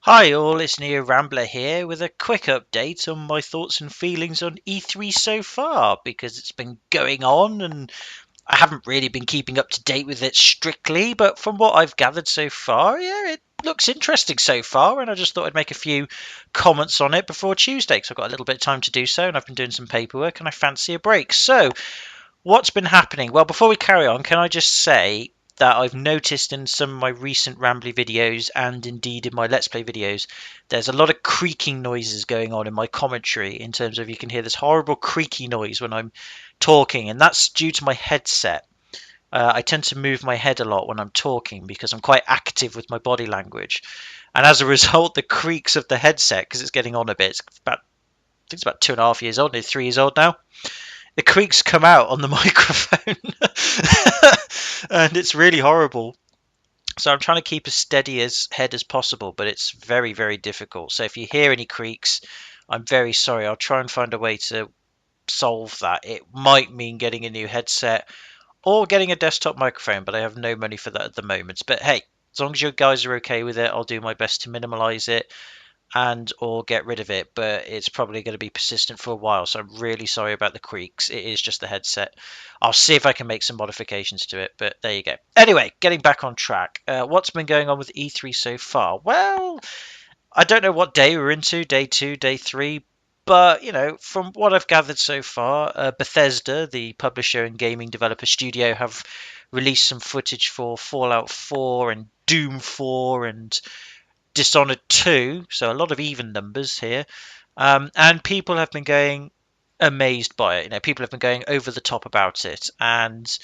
Hi all, it's Neo Rambler here with a quick update on my thoughts and feelings on E3 so far because it's been going on and I haven't really been keeping up to date with it strictly, but from what I've gathered so far, yeah, it looks interesting so far, and I just thought I'd make a few comments on it before Tuesday because I've got a little bit of time to do so and I've been doing some paperwork and I fancy a break. So, what's been happening? Well, before we carry on, can I just say that I've noticed in some of my recent Rambly videos and indeed in my Let's Play videos, there's a lot of creaking noises going on in my commentary in terms of you can hear this horrible creaky noise when I'm talking, and that's due to my headset. I tend to move my head a lot when I'm talking because I'm quite active with my body language. And as a result, the creaks of the headset, because it's getting on a bit, I think it's about 2.5 years old, nearly 3 years old now, the creaks come out on the microphone and it's really horrible. So I'm trying to keep as steady as head as possible, but it's very, very difficult. So if you hear any creaks, I'm very sorry. I'll try and find a way to solve that. It might mean getting a new headset or getting a desktop microphone, but I have no money for that at the moment. But hey, as long as you guys are okay with it, I'll do my best to minimize it and or get rid of it, but it's probably going to be persistent for a while, so I'm really sorry about the creaks. It is just the headset. I'll see if I can make some modifications to it, but there you go. Anyway, getting back on track, what's been going on with E3 so far? Well, I don't know what day we're into, day 2, day 3, but from what I've gathered so far, Bethesda, the publisher and gaming developer studio, have released some footage for Fallout 4 and Doom 4 and Dishonored 2, so a lot of even numbers here. And people have been going amazed by it. People have been going over the top about it. And,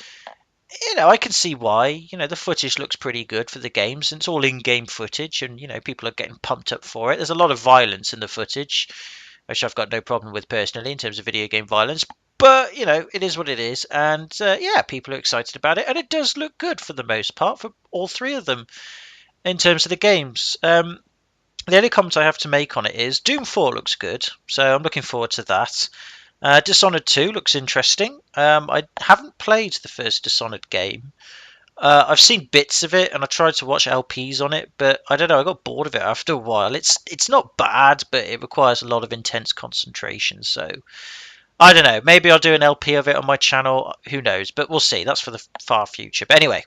I can see why. The footage looks pretty good for the games. And it's all in game footage. And, people are getting pumped up for it. There's a lot of violence in the footage, which I've got no problem with personally in terms of video game violence. But, it is what it is. And, yeah, people are excited about it. And it does look good for the most part for all three of them in terms of the games. The only comment I have to make on it is Doom 4 looks good, so I'm looking forward to that. Dishonored 2 looks interesting. I haven't played the first Dishonored game. I've seen bits of it and I tried to watch LPs on it, but I don't know, I got bored of it after a while. It's not bad, but it requires a lot of intense concentration, so I don't know. Maybe I'll do an LP of it on my channel, who knows, but we'll see. That's for the far future. But anyway,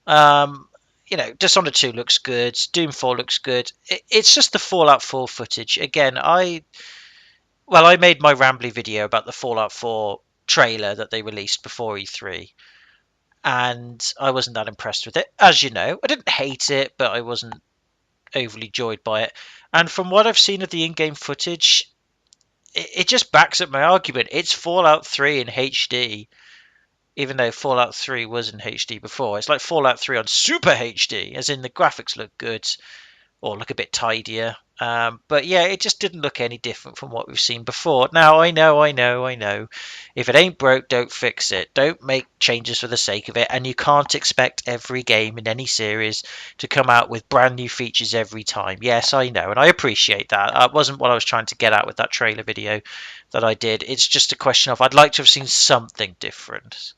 um, Dishonored 2 looks good. Doom 4 looks good. It's just the Fallout 4 footage. Again, I made my rambly video about the Fallout 4 trailer that they released before E3, and I wasn't that impressed with it. As you know, I didn't hate it, but I wasn't overly joyed by it. And from what I've seen of the in-game footage, it just backs up my argument. It's Fallout 3 in HD, even though Fallout 3 was in HD before. It's like Fallout 3 on Super HD, as in the graphics look good or look a bit tidier. But yeah, it just didn't look any different from what we've seen before. Now, I know. If it ain't broke, don't fix it. Don't make changes for the sake of it. And you can't expect every game in any series to come out with brand new features every time. Yes, I know, and I appreciate that. That wasn't what I was trying to get at with that trailer video that I did. It's just a question of I'd like to have seen something different.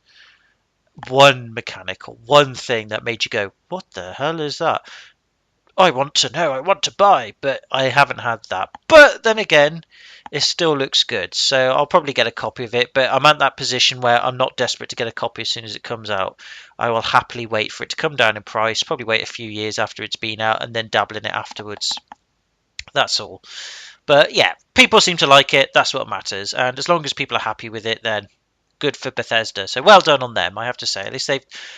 One mechanical, one thing that made you go, what the hell is that? I want to know, I want to buy, but I haven't had that. But then again, it still looks good, so I'll probably get a copy of it, but I'm at that position where I'm not desperate to get a copy as soon as it comes out. I will happily wait for it to come down in price, probably wait a few years after it's been out, and then dabble in it afterwards. That's all. But yeah, people seem to like it, that's what matters, and as long as people are happy with it, then good for Bethesda. So well done on them, I have to say. At least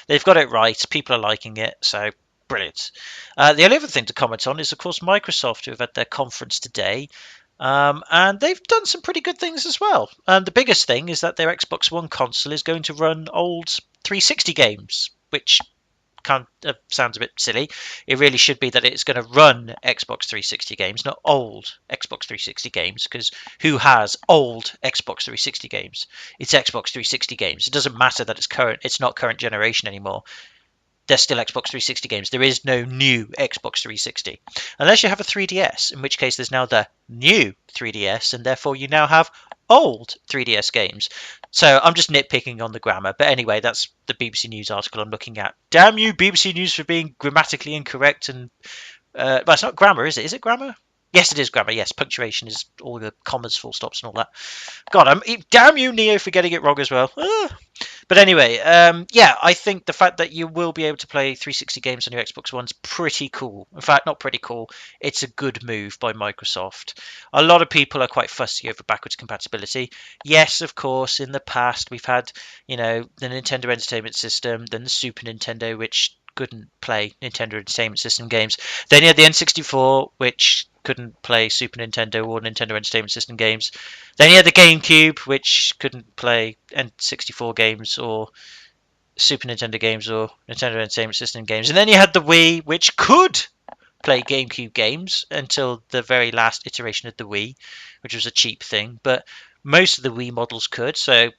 they've got it right. People are liking it, so brilliant. The only other thing to comment on is, of course, Microsoft, who have had their conference today, and they've done some pretty good things as well. The biggest thing is that their Xbox One console is going to run old 360 games, which sounds a bit silly. It really should be that it's going to run Xbox 360 games, not old Xbox 360 games, because who has old Xbox 360 games? It's Xbox 360 games. It doesn't matter that it's not current generation anymore. They're still Xbox 360 games. There is no new Xbox 360. Unless you have a 3DS, in which case there's now the new 3DS, and therefore you now have old 3DS games. So I'm just nitpicking on the grammar. But anyway, that's the BBC News article I'm looking at. Damn you, BBC News, for being grammatically incorrect and But it's not grammar, is it? Is it grammar? Yes, it is grammar. Yes, punctuation is all the commas, full stops, and all that. God, damn you, Neo, for getting it wrong as well. But anyway, yeah, I think the fact that you will be able to play 360 games on your Xbox One's pretty cool. In fact, not pretty cool. It's a good move by Microsoft. A lot of people are quite fussy over backwards compatibility. Yes, of course, in the past we've had, the Nintendo Entertainment System, then the Super Nintendo, which couldn't play Nintendo Entertainment System games. Then you had the N64, which couldn't play Super Nintendo or Nintendo Entertainment System games. Then you had the GameCube, which couldn't play N64 games or Super Nintendo games or Nintendo Entertainment System games. And then you had the Wii, which could play GameCube games until the very last iteration of the Wii, which was a cheap thing. But most of the Wii models could, so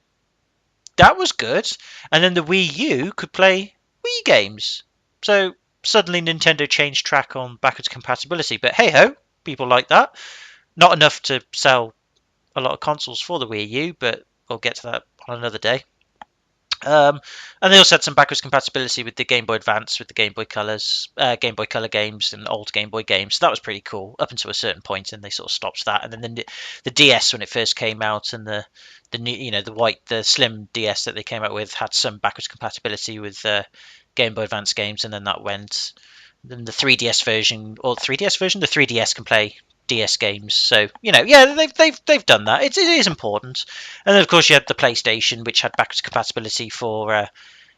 that was good. And then the Wii U could play Wii games. So suddenly Nintendo changed track on backwards compatibility. But hey ho, people like that. Not enough to sell a lot of consoles for the Wii U, but we'll get to that on another day. And they also had some backwards compatibility with the Game Boy Advance, with the Game Boy Colors, Game Boy Color games, and old Game Boy games. So that was pretty cool up until a certain point, and they sort of stopped that. And then the DS when it first came out, and the new, the slim DS that they came out with had some backwards compatibility with Game Boy Advance games, and then that went. Then the 3DS version, the 3DS can play DS games. So yeah, they've done that. It is important. And then of course you had the PlayStation, which had backwards compatibility for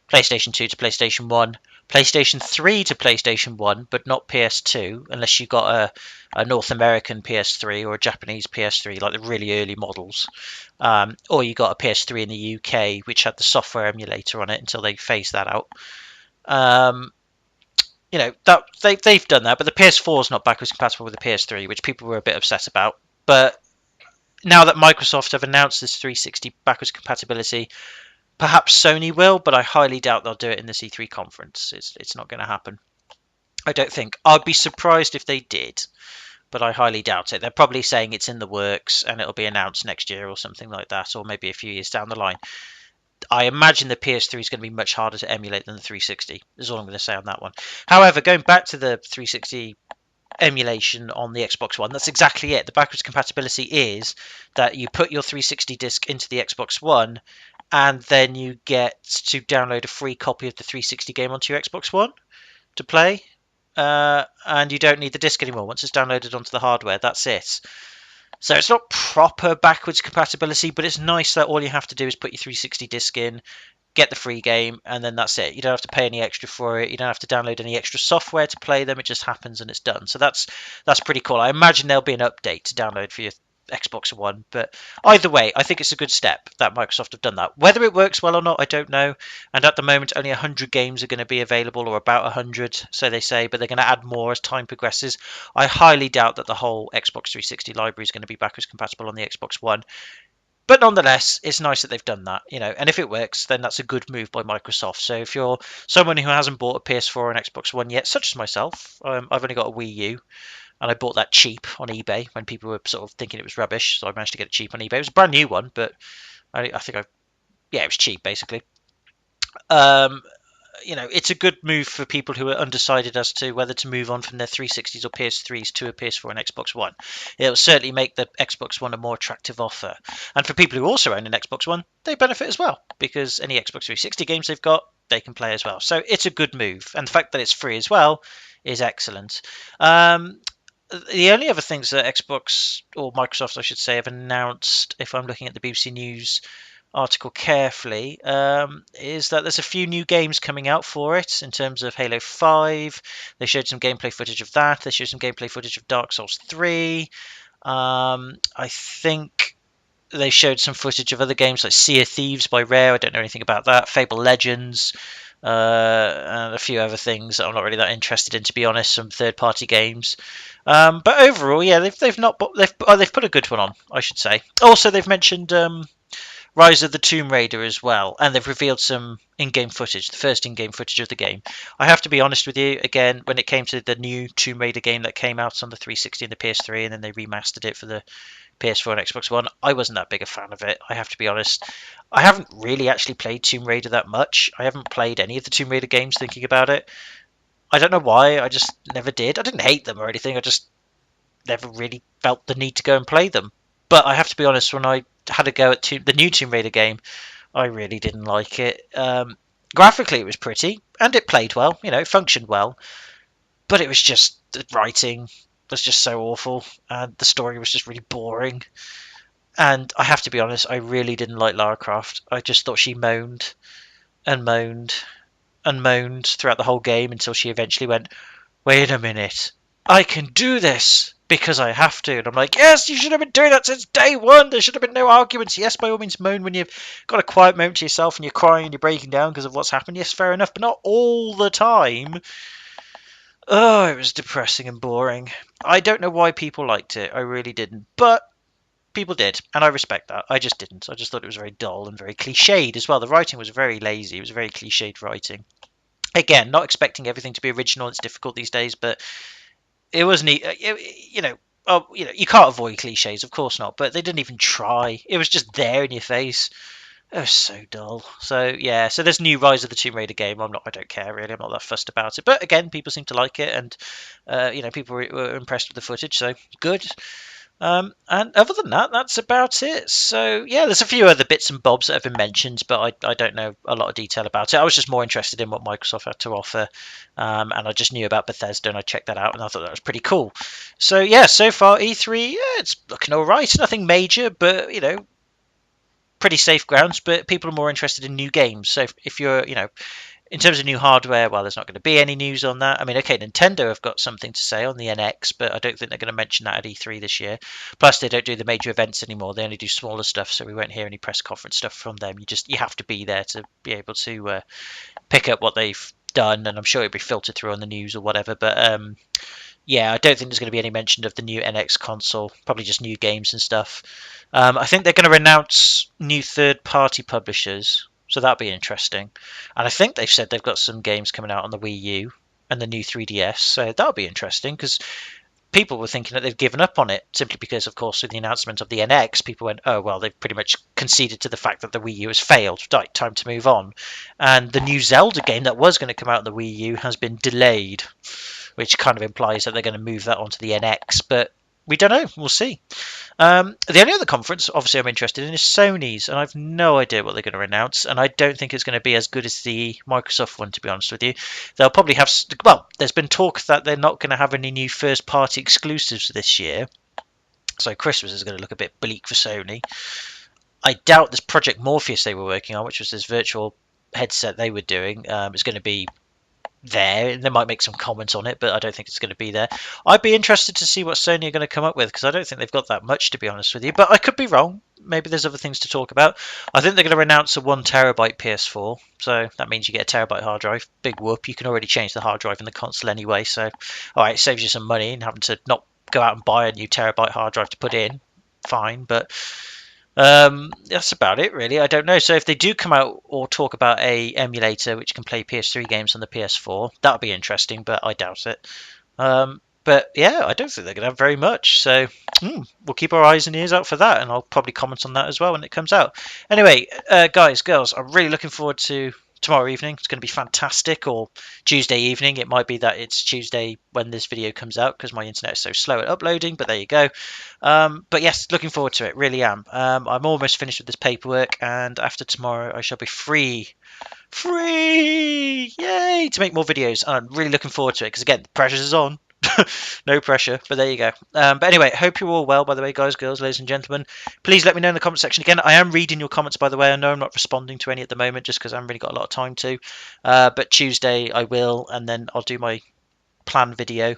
PlayStation 2 to PlayStation 1, PlayStation 3 to PlayStation 1, but not PS2, unless you got a North American PS3 or a Japanese PS3, like the really early models. Or you got a PS3 in the UK, which had the software emulator on it until they phased that out. That they've done that, but the PS4 is not backwards compatible with the PS3, which people were a bit upset about. But now that Microsoft have announced this 360 backwards compatibility, perhaps Sony will, but I highly doubt they'll do it in the C3 conference. It's not going to happen. I don't think. I'd be surprised if they did, but I highly doubt it. They're probably saying it's in the works and it'll be announced next year or something like that, or maybe a few years down the line. I imagine the PS3 is going to be much harder to emulate than the 360. Is all I'm going to say on that one. However, going back to the 360 emulation on the Xbox One, that's exactly it. The backwards compatibility is that you put your 360 disc into the Xbox One, and then you get to download a free copy of the 360 game onto your Xbox One to play. And you don't need the disc anymore. Once it's downloaded onto the hardware, that's it. So it's not proper backwards compatibility, but it's nice that all you have to do is put your 360 disc in, get the free game, and then that's it. You don't have to pay any extra for it. You don't have to download any extra software to play them. It just happens and it's done. So that's pretty cool. I imagine there'll be an update to download for your Xbox One, but either way, I think it's a good step that Microsoft have done that. Whether it works well or not, I don't know. And at the moment, only 100 games are going to be available, or about 100, so they say, but they're going to add more as time progresses. I highly doubt that the whole Xbox 360 library is going to be backwards compatible on the Xbox One. But nonetheless, it's nice that they've done that, and if it works, then that's a good move by Microsoft. So if you're someone who hasn't bought a PS4 or an Xbox One yet, such as myself, I've only got a Wii U, and I bought that cheap on eBay when people were sort of thinking it was rubbish. So I managed to get it cheap on eBay. It was a brand new one, but I think it was cheap basically. It's a good move for people who are undecided as to whether to move on from their 360s or PS3s to a PS4 and Xbox One. It'll certainly make the Xbox One a more attractive offer. And for people who also own an Xbox One, they benefit as well, because any Xbox 360 games they've got, they can play as well. So it's a good move. And the fact that it's free as well is excellent. The only other things that Xbox, or Microsoft I should say, have announced, if I'm looking at the BBC News article carefully, is that there's a few new games coming out for it in terms of Halo 5. They showed some gameplay footage of that. They showed some gameplay footage of Dark Souls 3. I think they showed some footage of other games like Sea of Thieves by Rare. I don't know anything about that. Fable Legends. And a few other things that I'm not really that interested in, to be honest. Some third-party games, but overall, yeah, they've put a good one on, I should say. Also, they've mentioned Rise of the Tomb Raider as well, and they've revealed some in-game footage, the first in-game footage of the game. I have to be honest with you, again, when it came to the new Tomb Raider game that came out on the 360 and the PS3, and then they remastered it for the PS4 and Xbox One, I wasn't that big a fan of it, I have to be honest. I haven't really actually played Tomb Raider that much. I haven't played any of the Tomb Raider games, thinking about it. I don't know why. I just never did. I didn't hate them or anything. I just never really felt the need to go and play them. But I have to be honest, when I had a go at the new Tomb Raider game, I really didn't like it. Graphically, it was pretty, and it played well. You know, it functioned well, but it was just the writing was just so awful, and the story was just really boring. And I have to be honest, I really didn't like Lara Croft. I just thought she moaned and moaned and moaned throughout the whole game until she eventually went, "Wait a minute, I can do this because I have to." And I'm like, yes, you should have been doing that since day one. There should have been no arguments. Yes, by all means, moan when you've got a quiet moment to yourself and you're crying and you're breaking down because of what's happened. Yes, fair enough, but not all the time. Oh, it was depressing and boring. I don't know why people liked it. I really didn't. But people did, and I respect that. I just didn't. I just thought it was very dull and very cliched as well. The writing was very lazy. It was very cliched writing. Again, not expecting everything to be original. It's difficult these days, but it was neat. You know, oh, you know, you can't avoid cliches, of course not. But they didn't even try. It was just there in your face. It was so dull. So yeah, so there's new Rise of the Tomb Raider game. I don't care really. I'm not that fussed about it. But again, people seem to like it, and you know, people were impressed with the footage. So good. And other than that, that's about it. So yeah, there's a few other bits and bobs that have been mentioned, but I don't know a lot of detail about it. I was just more interested in what Microsoft had to offer, and I just knew about Bethesda, and I checked that out, and I thought that was pretty cool. So yeah, so far E3, yeah, it's looking all right. Nothing major, but you know, pretty safe grounds. But people are more interested in new games. So if you're, you know, in terms of new hardware, well, there's not going to be any news on that. I mean, okay, Nintendo have got something to say on the NX, but I don't think they're going to mention that at E3 this year. Plus, they don't do the major events anymore. They only do smaller stuff, so we won't hear any press conference stuff from them. You have to be there to be able to pick up what they've done, and I'm sure it'll be filtered through on the news or whatever. But yeah, I don't think there's going to be any mention of the new NX console. Probably just new games and stuff. I think they're going to announce new third-party publishers, so that'll be interesting. And I think they've said they've got some games coming out on the Wii U and the new 3DS, so that'll be interesting because people were thinking that they've given up on it simply because, of course, with the announcement of the NX, people went, "Oh well, they've pretty much conceded to the fact that the Wii U has failed. Right, time to move on." And the new Zelda game that was going to come out on the Wii U has been delayed, which kind of implies that they're going to move that onto the NX, but we don't know. We'll see. The only other conference, obviously, I'm interested in is Sony's, and I've no idea what they're going to announce, and I don't think it's going to be as good as the Microsoft one, to be honest with you. They'll probably have, well, there's been talk that they're not going to have any new first-party exclusives this year, so Christmas is going to look a bit bleak for Sony. I doubt this Project Morpheus they were working on, which was this virtual headset they were doing, is going to be there. They might make some comments on it, but I don't think it's going to be there. I'd be interested to see what Sony are going to come up with because I don't think they've got that much, to be honest with you. But I could be wrong. Maybe there's other things to talk about. I think they're going to announce a 1 terabyte PS4, so that means you get a terabyte hard drive. Big whoop! You can already change the hard drive in the console anyway, so all right, it saves you some money and having to not go out and buy a new terabyte hard drive to put in. Fine, but that's about it really. I don't know. So if they do come out or talk about a emulator which can play PS3 games on the PS4, that'll be interesting, but I doubt it. But yeah, I don't think they're going to have very much. So we'll keep our eyes and ears out for that, and I'll probably comment on that as well when it comes out. Anyway, guys, girls, I'm really looking forward to tomorrow evening. It's going to be fantastic, or Tuesday evening. It might be that it's Tuesday when this video comes out because my internet is so slow at uploading, but there you go. But yes, looking forward to it, really am. I'm almost finished with this paperwork, and after tomorrow I shall be free, yay, to make more videos. And I'm really looking forward to it because again, the pressure is on. No pressure, but there you go. But anyway, hope you're all well, by the way, guys, girls, ladies and gentlemen. Please let me know in the comment section. Again, I am reading your comments, by the way. I know I'm not responding to any at the moment just because I haven't really got a lot of time to. But Tuesday I will, and then I'll do my plan video,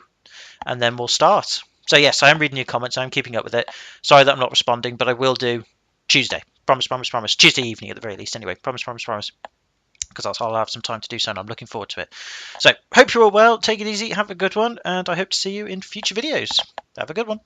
and then we'll start. So yes, I am reading your comments. I'm keeping up with it. Sorry that I'm not responding, but I will do Tuesday. Promise, promise, promise. Tuesday evening at the very least, anyway. Promise, promise, promise. Because I'll have some time to do so, and I'm looking forward to it. So, hope you're all well. Take it easy. Have a good one, and I hope to see you in future videos. Have a good one.